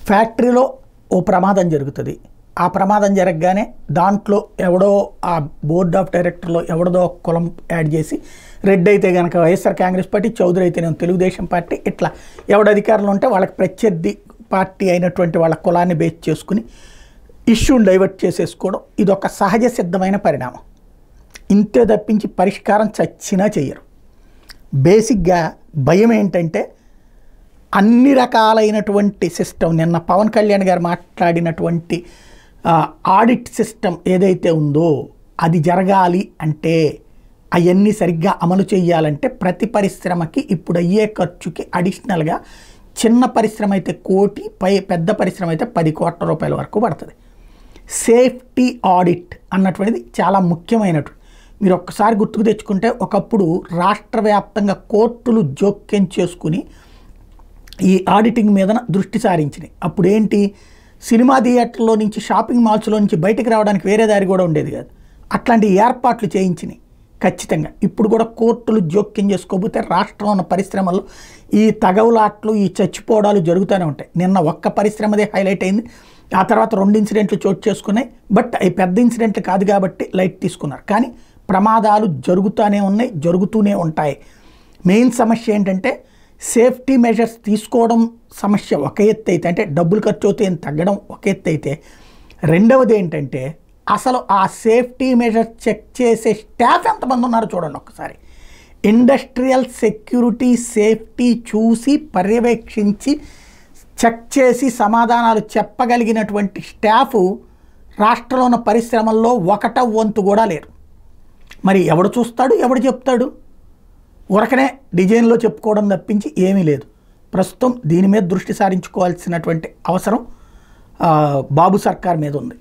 ఫ్యాక్టరీలో ఓ ప్రమాదం జరుగుతుంది. ఆ ప్రమాదం జరగగానే దాంట్లో ఎవడో ఆ బోర్డ్ ఆఫ్ డైరెక్టర్లో ఎవడదో కులం యాడ్ చేసి రెడ్ అయితే కనుక వైఎస్ఆర్ కాంగ్రెస్ పార్టీ, చౌదరి అయితేనే తెలుగుదేశం పార్టీ, ఇట్లా ఎవడ అధికారంలో ఉంటే వాళ్ళకి ప్రత్యర్థి పార్టీ అయినటువంటి వాళ్ళ కులాన్ని బేస్ చేసుకుని ఇష్యూని డైవర్ట్ చేసేసుకోవడం ఇదొక సహజ సిద్ధమైన పరిణామం. ఇంతే తప్పించి పరిష్కారం చచ్చినా చెయ్యరు. బేసిక్గా భయం ఏంటంటే అన్ని రకాలైనటువంటి సిస్టమ్, నిన్న పవన్ కళ్యాణ్ గారు మాట్లాడినటువంటి ఆడిట్ సిస్టమ్ ఏదైతే ఉందో అది జరగాలి అంటే, అవన్నీ సరిగ్గా అమలు చేయాలంటే ప్రతి పరిశ్రమకి ఇప్పుడు అయ్యే ఖర్చుకి అడిషనల్గా చిన్న పరిశ్రమ అయితే 1 కోటి, పెద్ద పరిశ్రమ అయితే 10 కోట్ల రూపాయల వరకు పడుతుంది. సేఫ్టీ ఆడిట్ అన్నటువంటిది చాలా ముఖ్యమైనటువంటి. మీరు ఒక్కసారి గుర్తుకు తెచ్చుకుంటే ఒకప్పుడు రాష్ట్ర వ్యాప్తంగా కోర్టులు జోక్యం చేసుకుని ఈ ఆడిటింగ్ మీద దృష్టి సారించినాయి. అప్పుడు ఏంటి, సినిమా థియేటర్లో నుంచి, షాపింగ్ మాల్స్లో నుంచి బయటకు రావడానికి వేరే దారి కూడా ఉండేది కాదు. అట్లాంటి ఏర్పాట్లు చేయించినాయి ఖచ్చితంగా. ఇప్పుడు కూడా కోర్టులు జోక్యం చేసుకోకపోతే రాష్ట్రంలో ఉన్న పరిశ్రమల్లో ఈ తగవులాట్లు, ఈ చచ్చిపోవడాలు జరుగుతూనే ఉంటాయి. నిన్న ఒక్క పరిశ్రమదే హైలైట్ అయింది. ఆ తర్వాత 2 ఇన్సిడెంట్లు చోటు చేసుకున్నాయి. బట్ అవి పెద్ద ఇన్సిడెంట్లు కాదు కాబట్టి లైట్ తీసుకున్నారు. కానీ ప్రమాదాలు జరుగుతూనే ఉన్నాయి, జరుగుతూనే ఉంటాయి. మెయిన్ సమస్య ఏంటంటే సేఫ్టీ మెజర్స్ తీసుకోవడం సమస్య ఒక ఎత్తు అయితే, అంటే డబ్బులు ఖర్చు అవుతాయి అని తగ్గడం ఒక ఎత్తు అయితే, రెండవది ఏంటంటే అసలు ఆ సేఫ్టీ మెజర్స్ చెక్ చేసే స్టాఫ్ ఎంతమంది ఉన్నారో చూడండి ఒక్కసారి. ఇండస్ట్రియల్ సెక్యూరిటీ సేఫ్టీ చూసి పర్యవేక్షించి చెక్ చేసి సమాధానాలు చెప్పగలిగినటువంటి స్టాఫ్ రాష్ట్రంలో ఉన్న పరిశ్రమల్లో 1/1 వంతు కూడా లేరు. మరి ఎవడు చూస్తాడు, ఎవడు చెప్తాడు? ఉరకనే డిజైన్లో చెప్పుకోవడం తప్పించి ఏమీ లేదు. ప్రస్తుతం దీని మీద దృష్టి సారించుకోవాల్సినటువంటి అవసరం బాబు సర్కార్ మీద ఉంది.